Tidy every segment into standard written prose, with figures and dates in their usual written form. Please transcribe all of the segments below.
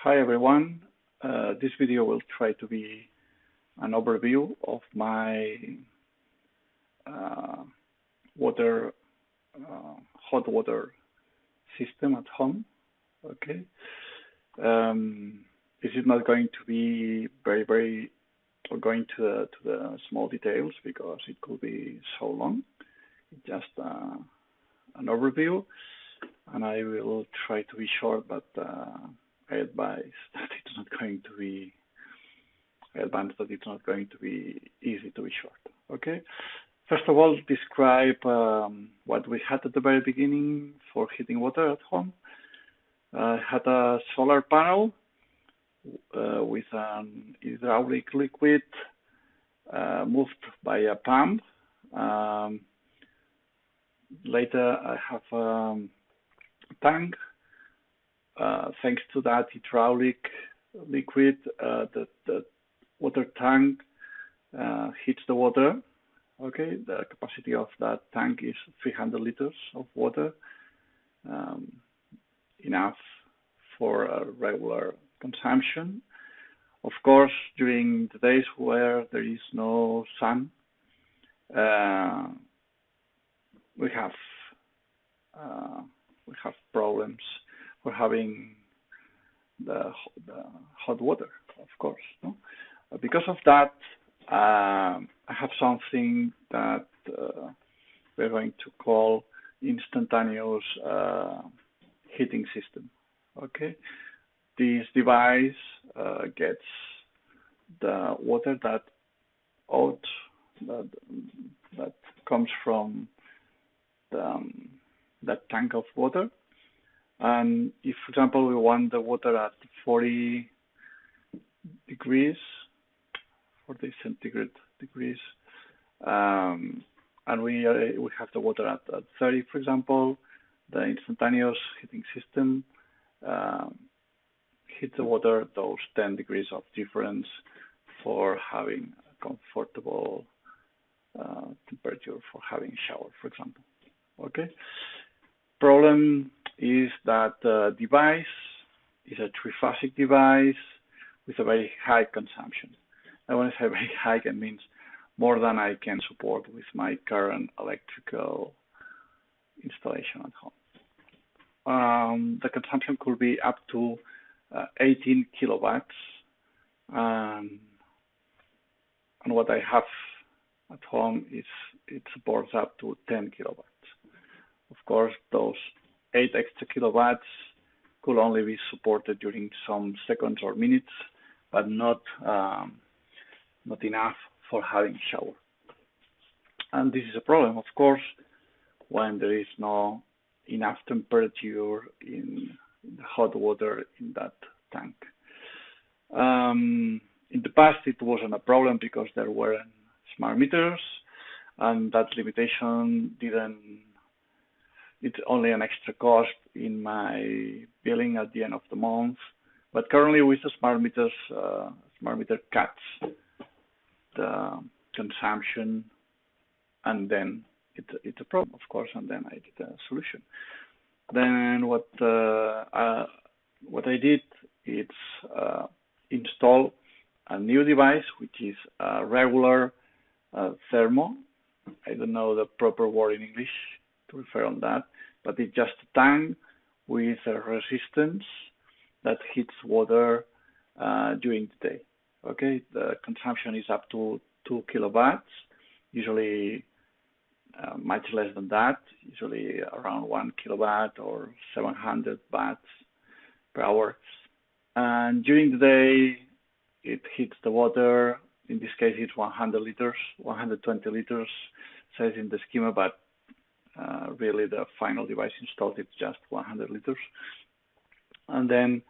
Hi everyone. This video will try to be an overview of my uh, water, hot water system at home. Okay. This is not going to be very going to the small details because it could be so long. It's just an overview, and I will try to be short, but I advise that it's not going to be. I advance that it's not going to be easy to be short. Okay. First of all, describe what we had at the very beginning for heating water at home. I had a solar panel with an hydraulic liquid moved by a pump. Later, I have a tank. Thanks to that hydraulic liquid, the water tank heats the water. Okay, the capacity of that tank is 300 liters of water, enough for a regular consumption. Of course, during the days where there is no sun, we have problems for having the hot water, of course. No? Because of that, I have something that we're going to call instantaneous heating system. Okay, this device gets the water that comes from that tank of water, and if, for example, we want the water at 40 degrees, 40 centigrade degrees, and we have the water at 30, for example, the instantaneous heating system heats the water those 10 degrees of difference for having a comfortable temperature for having a shower, for example. Okay. Problem is that the device is a triphasic device with a very high consumption. And when I say very high, it means more than I can support with my current electrical installation at home. The consumption could be up to 18 kilowatts, and what I have at home it supports up to 10 kilowatts. Of course, those 8 extra kilowatts could only be supported during some seconds or minutes, but not enough for having a shower. And this is a problem, of course, when there is no enough temperature in the hot water in that tank. In the past, it wasn't a problem because there weren't smart meters, and that limitation it's only an extra cost in my billing at the end of the month. But currently, with the smart meters, smart meter cuts the consumption, and then it's a problem, of course, and then I get a solution. Then what I did is install a new device, which is a regular thermo. I don't know the proper word in English to refer on that, but it's just a tank with a resistance that heats water during the day. Okay, the consumption is up to 2 kilowatts, usually much less than that, usually around 1 kilowatt or 700 watts per hour. And during the day, it heats the water. In this case, it's 100 liters, 120 liters, says in the schema, but really the final device installed, it's just 100 liters. And then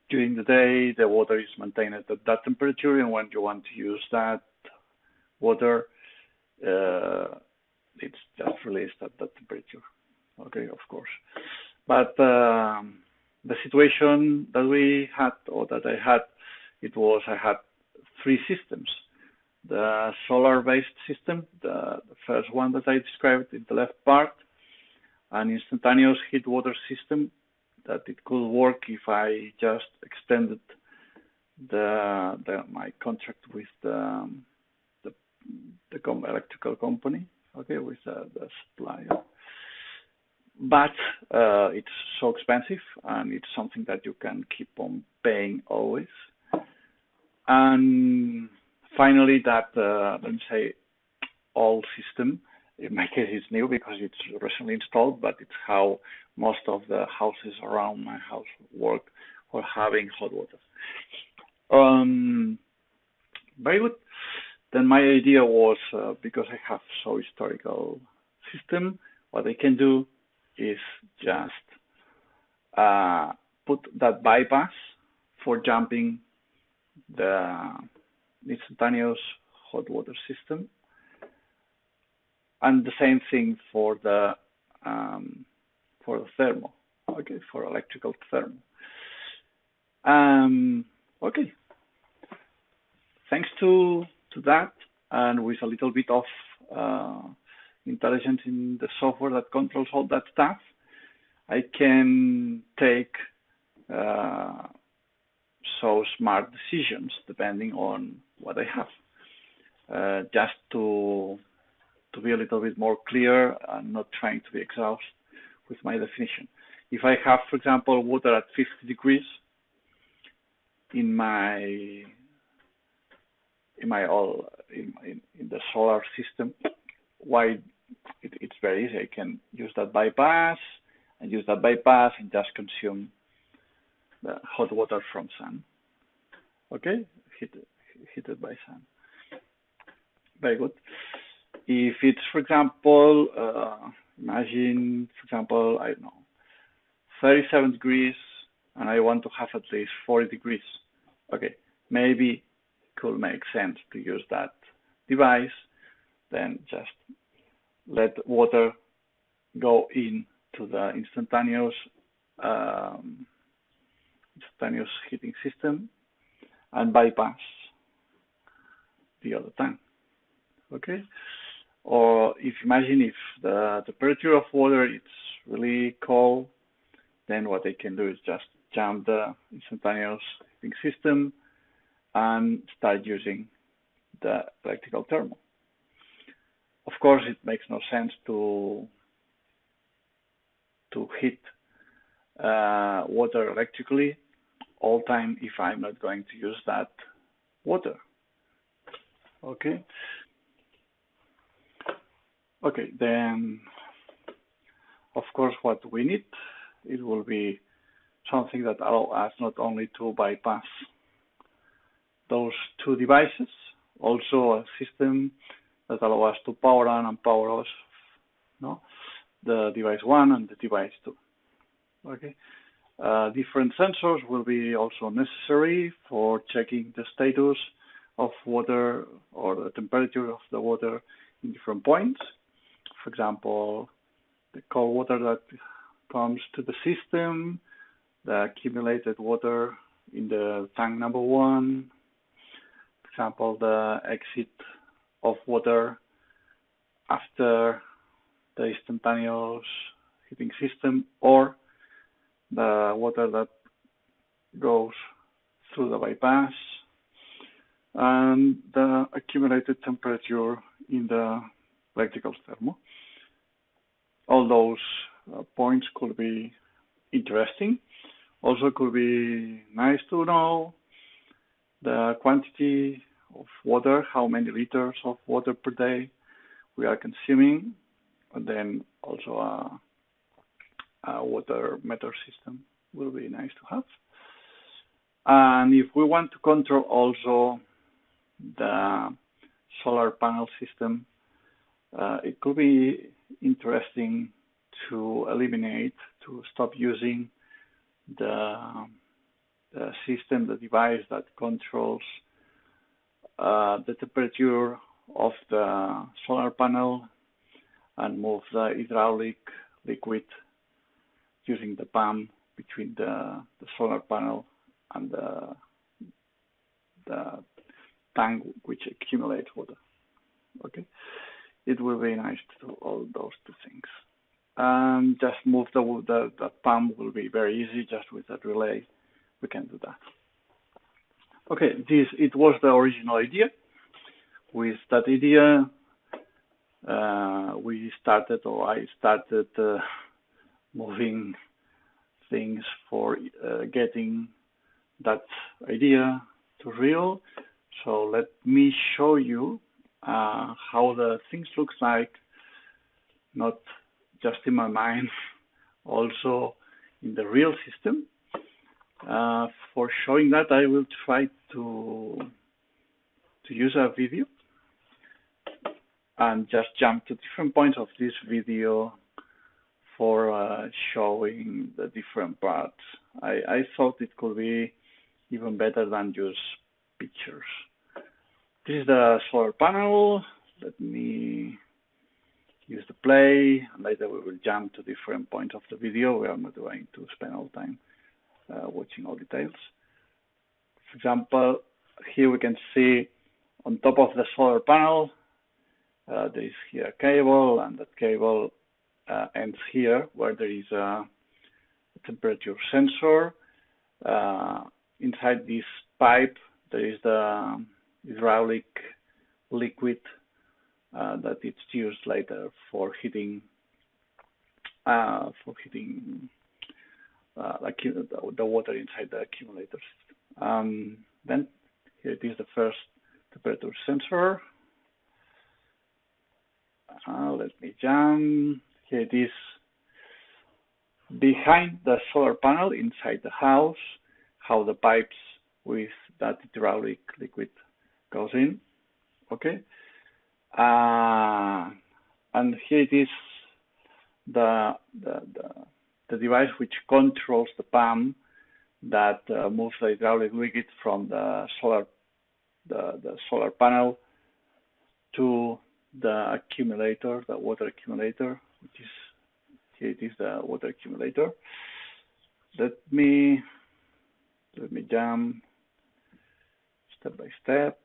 during the day, the water is maintained at that temperature, and when you want to use that water, it's just released at that temperature. Okay, of course. But the situation that we had, or that I had, I had 3 systems. The solar-based system, the first one that I described in the left part, an instantaneous heat water system that it could work if I just extended my contract with the, electrical company, okay, with the supplier. But it's so expensive, and it's something that you can keep on paying always. And finally, that let me say, old system. In my case, it's new because it's recently installed, but it's how most of the houses around my house work for having hot water. Very good. Then my idea was, because I have so historical system, what I can do is just put that bypass for jumping the instantaneous hot water system, and the same thing for the thermal, okay, for electrical thermal. Okay, thanks to that, and with a little bit of intelligence in the software that controls all that stuff, I can take so smart decisions depending on what I have. Just to be a little bit more clear and not trying to be exhausted with my definition. If I have, for example, water at 50 degrees in the solar system, why it's very easy. I can use that bypass and just consume the hot water from sun. Okay, heated by sun. Very good. If it's, for example, imagine, for example, I don't know, 37 degrees, and I want to have at least 40 degrees. Okay, maybe it could make sense to use that device, then just let water go into the instantaneous heating system and bypass the other tank. Okay, or imagine if the temperature of water is really cold, then what I can do is just jump the instantaneous heating system and start using the electrical thermal. Of course, it makes no sense to heat water electrically all time if I'm not going to use that water. Okay. Okay, then of course what we need, it will be something that allows us not only to bypass those two devices, also a system that allows us to power on and power off, no, the device 1 and the device 2. Okay, different sensors will be also necessary for checking the status of water or the temperature of the water in different points. For example, the cold water that comes to the system, the accumulated water in the tank number 1, for example, the exit of water after the instantaneous heating system, or the water that goes through the bypass, and the accumulated temperature in the electrical thermal. All those points could be interesting. Also could be nice to know the quantity of water, how many liters of water per day we are consuming, and then also a water meter system will be nice to have. And if we want to control also the solar panel system, it could be interesting to stop using the system, the device that controls the temperature of the solar panel, and move the hydraulic liquid using the pump between the solar panel and the tank which accumulates water. Okay, it will be nice to do all those two things. and just move the pump will be very easy. Just with that relay, we can do that. Okay, it was the original idea. With that idea, I started moving things for getting that idea to real. So let me show you how the things looks like, not just in my mind, also in the real system. For showing that, I will try to use a video and just jump to different points of this video for showing the different parts. I thought it could be even better than just pictures. This is the solar panel. Let me use the play, and later we will jump to different points of the video. We are not going to spend all time watching all details. For example, here we can see on top of the solar panel, there is here a cable, and that cable ends here where there is a temperature sensor. Inside this pipe, there is the hydraulic liquid that it's used later for heating the water inside the accumulators. Then here it is, the first temperature sensor. Let me jump. Here it is behind the solar panel inside the house, how the pipes with that hydraulic liquid goes in. Okay. And here it is the device which controls the pump that moves the hydraulic liquid from the solar panel to the accumulator, the water accumulator, which is here. It is the water accumulator. Let me jump step by step.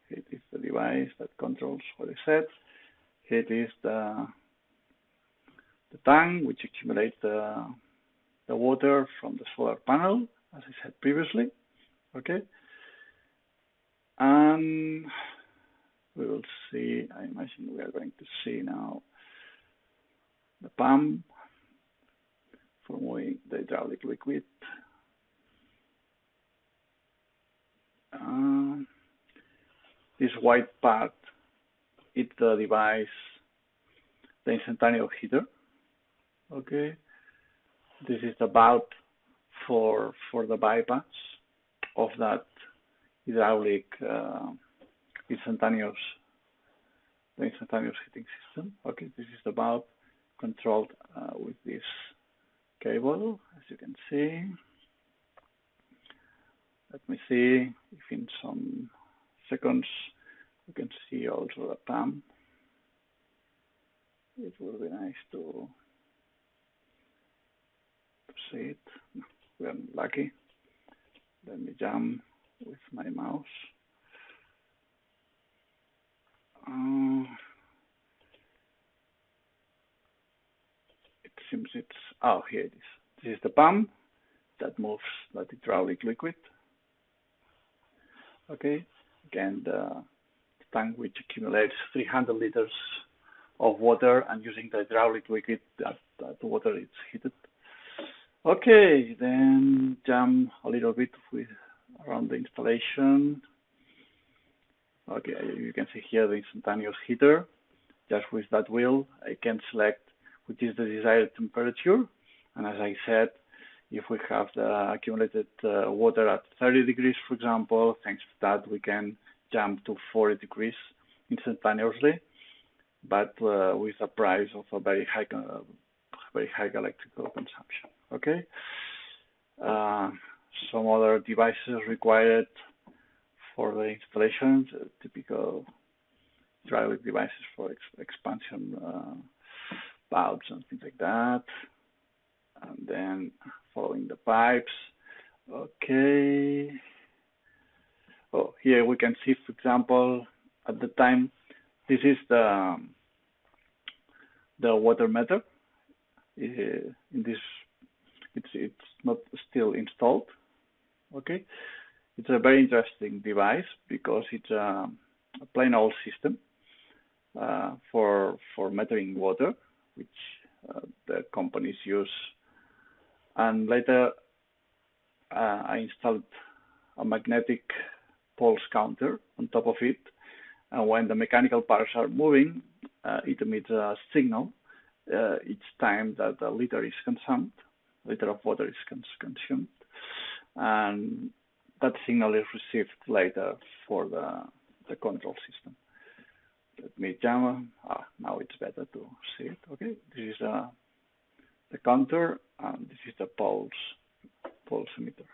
Here it is the device that controls what I said. Here it is the tank which accumulates the water from the solar panel, as I said previously. Okay, and we will see. I imagine we are going to see now the pump for moving the hydraulic liquid. This white part, it's the device, the instantaneous heater. Okay, this is the valve for the bypass of that hydraulic instantaneous heating system. Okay, this is the valve controlled with this cable, as you can see. Let me see if in some seconds we can see also the pump. It will be nice to see it. We are lucky. Let me jump with my mouse. It seems it's, oh, here it is. This is the pump that moves that hydraulic liquid. Okay, again, the tank which accumulates 300 liters of water, and using the hydraulic liquid, that water is heated. Okay, then jump a little bit around the installation. Okay, you can see here the instantaneous heater. Just with that wheel, I can select which is the desired temperature. And as I said, if we have the accumulated water at 30 degrees, for example, thanks to that, we can jump to 40 degrees instantaneously, but with a price of a very high electrical consumption. Okay. Some other devices required for the installations, typical hydraulic devices for expansion valves and things like that. And then following the pipes. Okay. Oh, here we can see, for example, at the time, this is the water meter. in this, it's not still installed. Okay, it's a very interesting device because it's a plain old system for measuring water, which the companies use. And later, I installed a magnetic pulse counter on top of it, and when the mechanical parts are moving, it emits a signal each time that a liter is consumed, liter of water is consumed, and that signal is received later for the control system. Let me jump. Now it's better to see it. Okay, this is the counter, and this is the pulse emitter.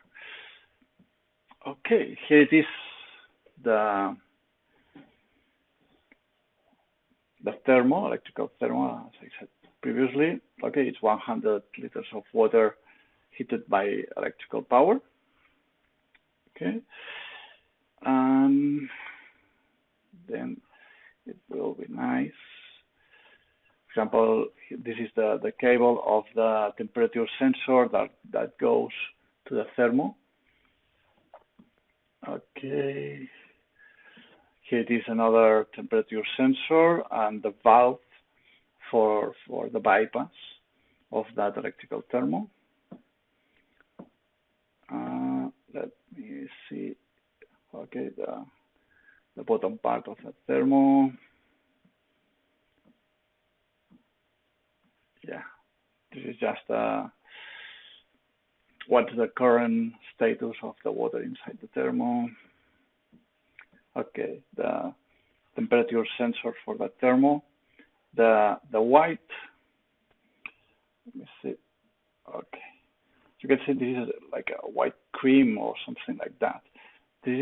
Okay, here it is, the electrical thermo, as I said previously. Okay, it's 100 liters of water heated by electrical power. Okay, and then it will be nice. For example, this is the cable of the temperature sensor that goes to the thermo. Okay, here it is, another temperature sensor and the valve for the bypass of that electrical thermo. Let me see. Okay, the bottom part of the thermo. Yeah, this is just what's the current status of the water inside the thermo. Okay, the temperature sensor for the thermo. The white, let me see. Okay, you can see this is like a white cream or something like that. This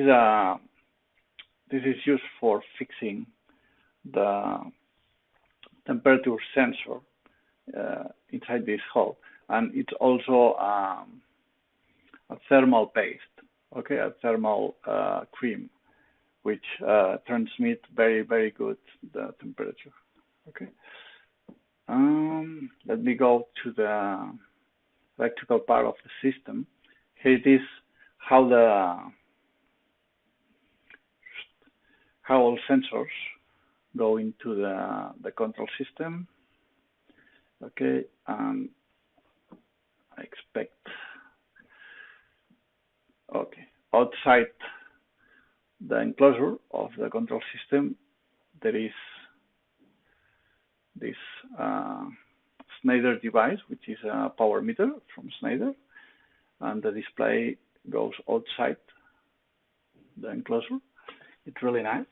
is used for fixing the temperature sensor inside this hole, and it's also a thermal paste. Okay, a thermal cream, which transmit very good the temperature. Okay, let me go to the electrical part of the system. Here it is, how all sensors go into the control system. Okay, I expect. Okay, outside the enclosure of the control system, there is this Schneider device, which is a power meter from Schneider, and the display goes outside the enclosure. It's really nice,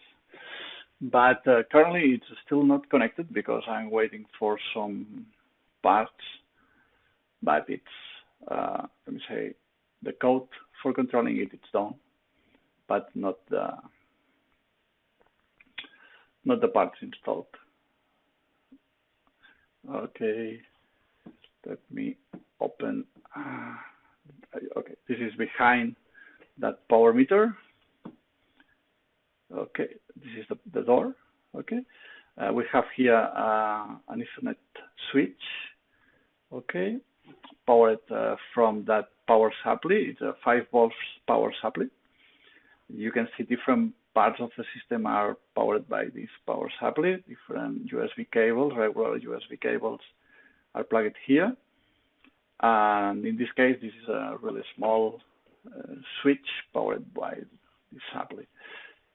but currently it's still not connected because I'm waiting for some parts. But it's let me say, the code for controlling it's done, but not the parts installed. Okay, let me open. Okay, this is behind that power meter. Okay, this is the door. Okay, we have here an Ethernet switch. Okay, powered from that power supply. It's a 5 volts power supply. You can see different parts of the system are powered by this power supply. Different USB cables, regular USB cables, are plugged here. And in this case, this is a really small switch powered by this supply.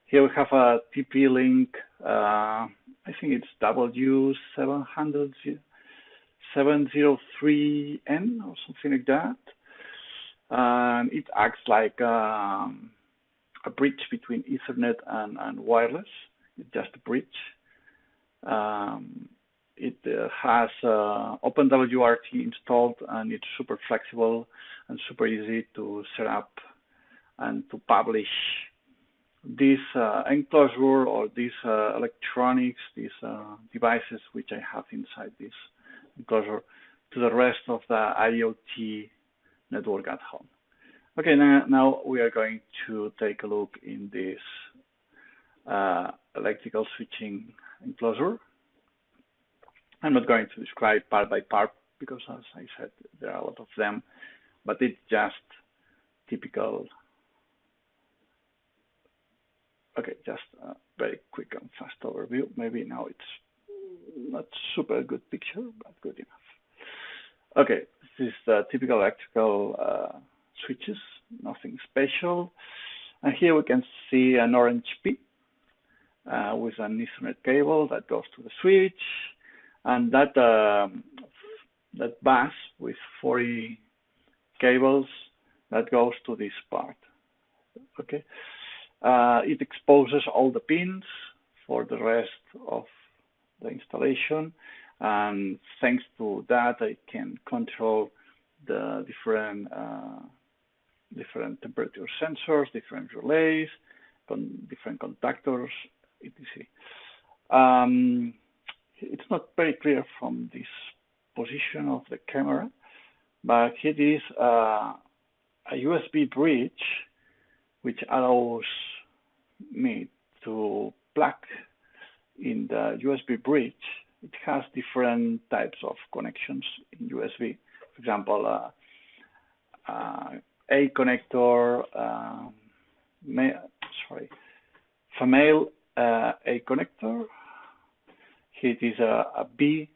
Here we have a TP-Link, I think it's W703N or something like that. And it acts like a bridge between Ethernet and wireless. It's just a bridge. It has OpenWRT installed, and it's super flexible and super easy to set up and to publish this enclosure or these electronics, these devices which I have inside this enclosure, to the rest of the IoT network at home. Okay, now we are going to take a look in this electrical switching enclosure. I'm not going to describe part by part because, as I said, there are a lot of them, but it's just typical. Okay, just a very quick and fast overview. Maybe now it's not super good picture, but good enough. Okay, this is the typical electrical switches, nothing special. And here we can see an orange P with an Ethernet cable that goes to the switch, and that bus with 40 cables that goes to this part. Okay, it exposes all the pins for the rest of the installation, and thanks to that I can control the different temperature sensors, different relays, different contactors, etc. It's not very clear from this position of the camera, but it is a USB bridge which allows me to plug in the USB bridge. It has different types of connections in USB. For example, A connector, female A connector. It is a B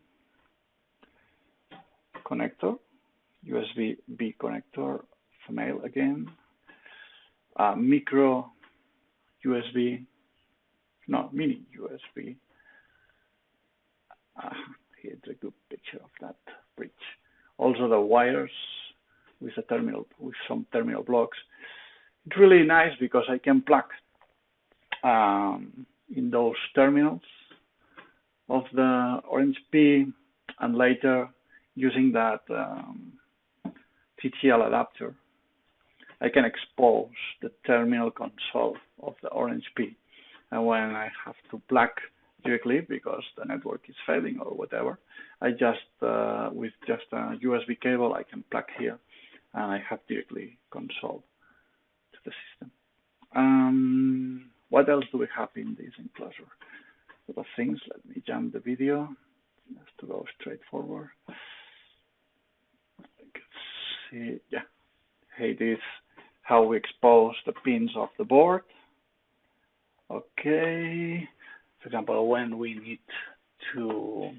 connector, USB B connector, female again. Micro USB, no, mini USB. Here's a good picture of that bridge. Also the wires with a terminal, with some terminal blocks. It's really nice because I can plug in those terminals of the Orange P, and later using that TTL adapter, I can expose the terminal console of the Orange P. And when I have to plug directly because the network is failing or whatever, I just with just a USB cable I can plug here, and I have directly console to the system. What else do we have in this enclosure? A lot of things. Let me jump the video just to go straight forward. You can see, yeah, hey, this how we expose the pins of the board. Okay, for example, when we need to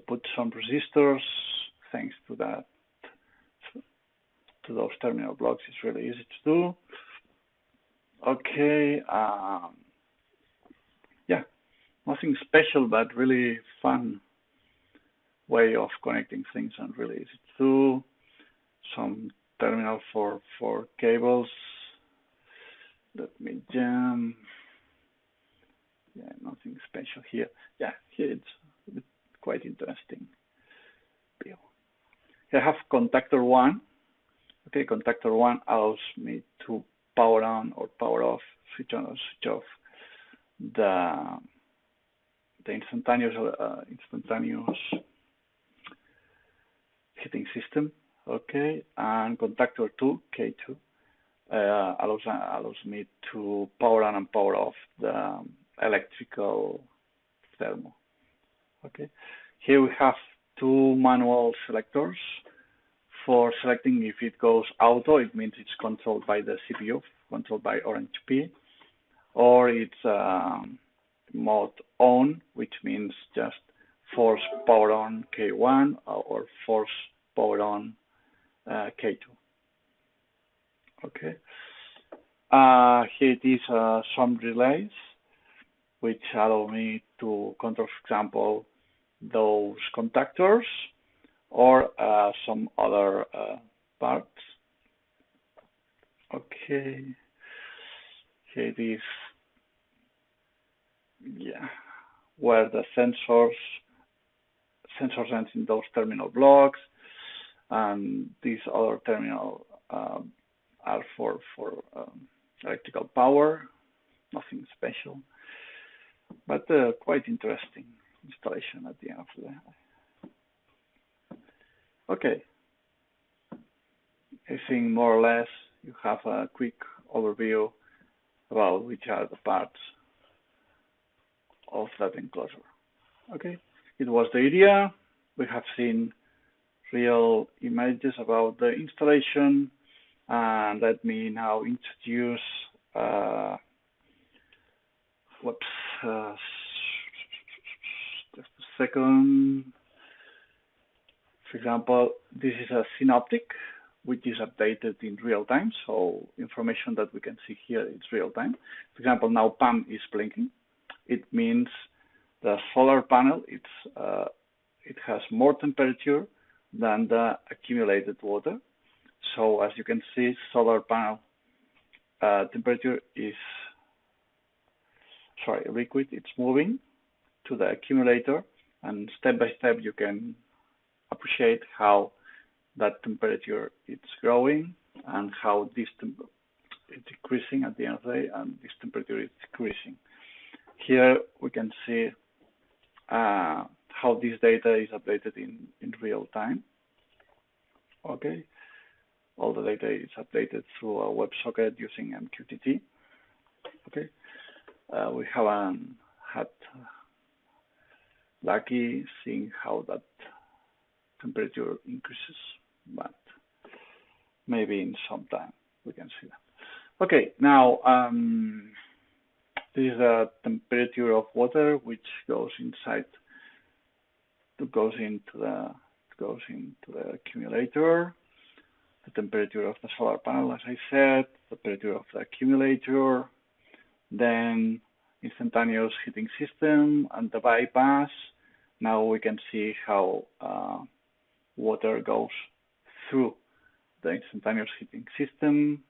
put some resistors, thanks to that, to those terminal blocks, it's really easy to do. Okay, yeah, nothing special, but really fun way of connecting things and really easy to do. Some terminal for cables. Let me jump. Yeah, nothing special here. Yeah, here it's quite interesting. Here I have contactor 1. Okay, contactor 1 allows me to power on or power off, switch on or switch off the instantaneous heating system. Okay, and contactor 2, K2, allows me to power on and power off the electrical thermo. Okay, here we have 2 manual selectors for selecting if it goes auto. It means it's controlled by the CPU, controlled by Orange P, or it's mode on, which means just force power on K1 or force power on K2. Okay. Here it is some relays which allow me to control, for example, those contactors or some other parts. Okay. Here it is, yeah, where the sensors ends in those terminal blocks, and these other terminal are for electrical power. Nothing special, but quite interesting installation at the end of the day. Okay, I think more or less you have a quick overview about which are the parts of that enclosure. Okay, it was the idea we have seen real images about the installation, and let me now introduce whoops, just a second. For example, this is a synoptic which is updated in real time, so information that we can see here is real time. For example, now PAM is blinking. It means the solar panel it has more temperature than the accumulated water. So as you can see, solar panel temperature is liquid. It's moving to the accumulator, and step by step you can appreciate how that temperature is growing and how this is decreasing at the end of the day, and this temperature is decreasing. Here we can see how this data is updated in real time. Okay, all the data is updated through a WebSocket using MQTT. Okay, we haven't had lucky seeing how that temperature increases, but maybe in some time we can see that. Okay, now this is the temperature of water which goes inside, goes into the accumulator. The temperature of the solar panel, as I said, the temperature of the accumulator, then instantaneous heating system and the bypass. Now we can see how water goes through the instantaneous heating system.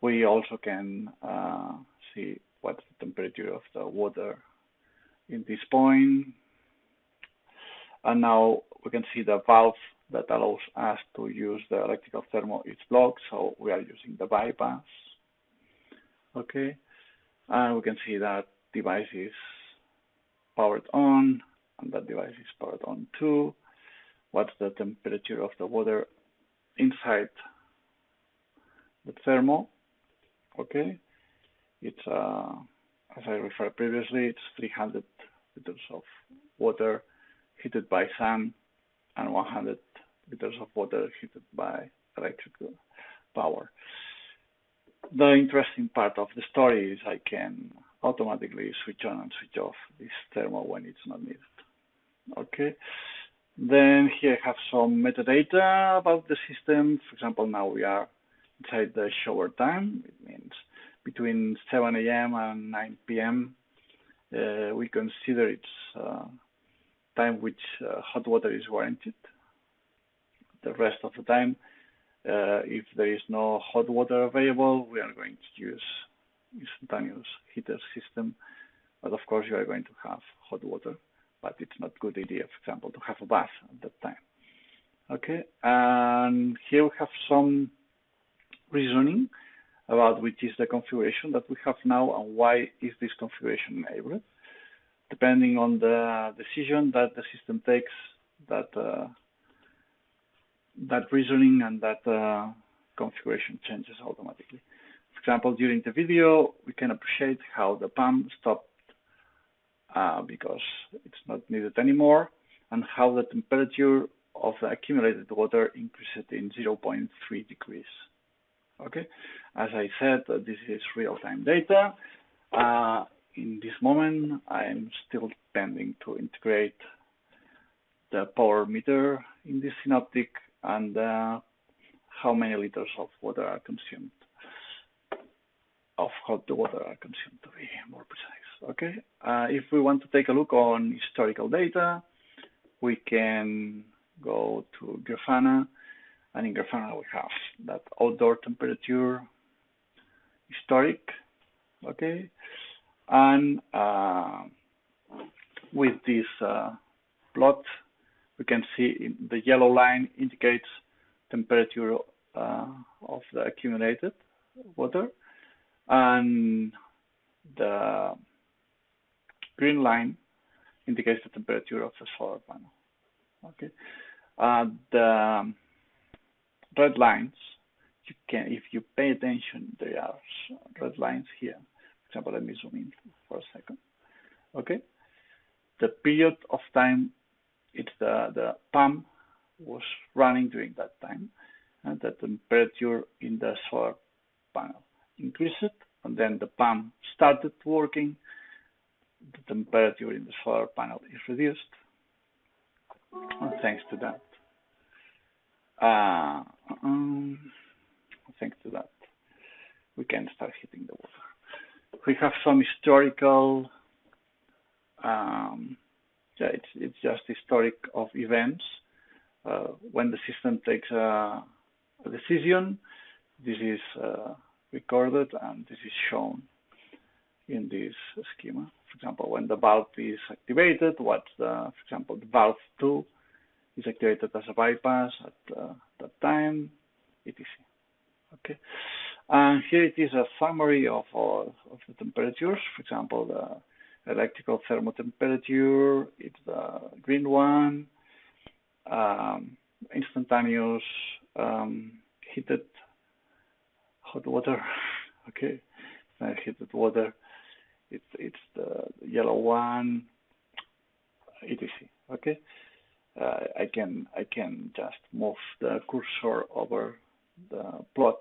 We also can see what's the temperature of the water in this point. And now we can see the valve that allows us to use the electrical thermo is blocked, so we are using the bypass. Okay, and we can see that device is powered on, and that device is powered on too. What's the temperature of the water inside the thermo? Okay, it's as I referred previously, it's 300 liters of water heated by sun and 100 liters of water heated by electrical power. The interesting part of the story is I can automatically switch on and switch off this thermo when it's not needed. Okay, then here I have some metadata about the system. For example, now we are inside the shower time. It means between 7 a.m. and 9 p.m. We consider it's time which hot water is warranted. The rest of the time, if there is no hot water available, we are going to use instantaneous heater system. But of course, you are going to have hot water, but it's not a good idea, for example, to have a bath at that time. Okay, and here we have some reasoning about which is the configuration that we have now and why is this configuration enabled. Depending on the decision that the system takes, that reasoning and that configuration changes automatically. For example, during the video, we can appreciate how the PAM stopped because it's not needed anymore, and how the temperature of the accumulated water increased in 0.3 degrees. Okay, as I said, this is real-time data. In this moment, I am still pending to integrate the power meter in this synoptic and how many liters of water are consumed, of hot water are consumed, to be more precise. Okay, if we want to take a look on historical data, we can go to Grafana, and in Grafana we have that outdoor temperature historic. Okay, and with this plot, we can see the yellow line indicates temperature of the accumulated water, and the green line indicates the temperature of the solar panel. Okay, the red lines, you can, if you pay attention, there are red lines here. For example, let me zoom in for a second. Okay, the period of time it's the pump was running during that time, and the temperature in the solar panel increased, and then the pump started working. The temperature in the solar panel is reduced, and thanks to that, uh, um, thanks to that, we can start heating the water. We have some historical, yeah, it's just historic of events. When the system takes a decision, this is recorded and this is shown in this schema. For example, when the valve is activated, for example, the valve 2 is activated as a bypass at that time, etc. Okay, and here it is a summary of the temperatures. For example, the electrical thermotemperature, it's the green one. Instantaneous heated hot water. Okay, heated water. It's the yellow one, etc. Okay, I can just move the cursor over the plot.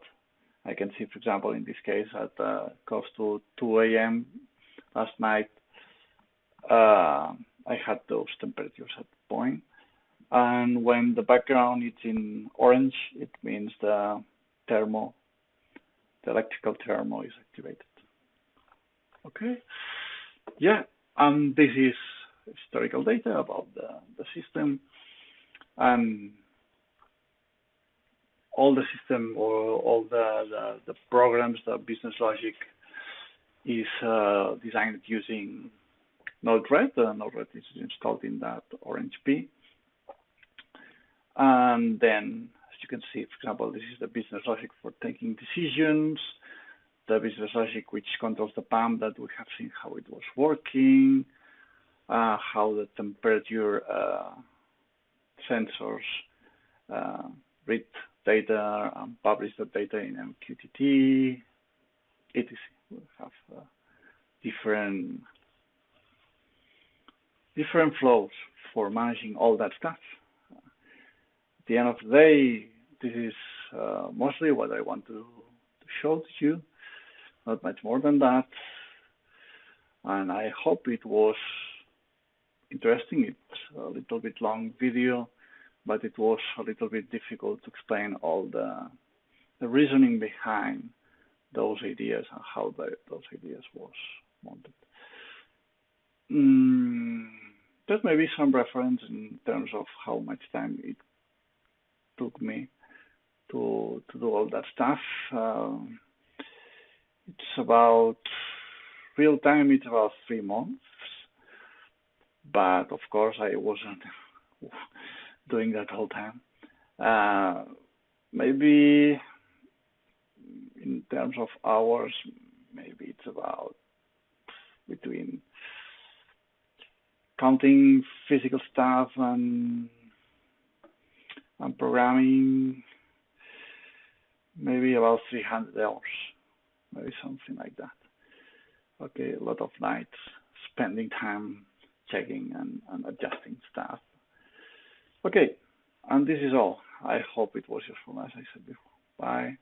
I can see, for example, in this case, at close to 2 a.m. last night, I had those temperatures at the point. And when the background is in orange, it means the electrical thermo is activated. Okay, yeah, and this is historical data about the system, and all the system or all the programs, the business logic is designed using Node-RED. Node-RED is installed in that orange P. And then, as you can see, for example, this is the business logic for taking decisions, the business logic which controls the pump that we have seen how it was working, how the temperature sensors read data and publish the data in MQTT, etc. We have different flows for managing all that stuff. At the end of the day, this is mostly what I want to show to you, not much more than that. And I hope it was interesting. It's a little bit long video, but it was a little bit difficult to explain all the reasoning behind those ideas and how those ideas was mounted. Just maybe some reference in terms of how much time it took me to do all that stuff. It's about real time. It's about 3 months, but of course I wasn't doing that whole time. Maybe in terms of hours, maybe it's about between counting physical stuff and programming, maybe about 300 hours, maybe something like that. Okay, a lot of nights spending time checking and adjusting stuff. Okay, and this is all. I hope it was useful, as I said before. Bye.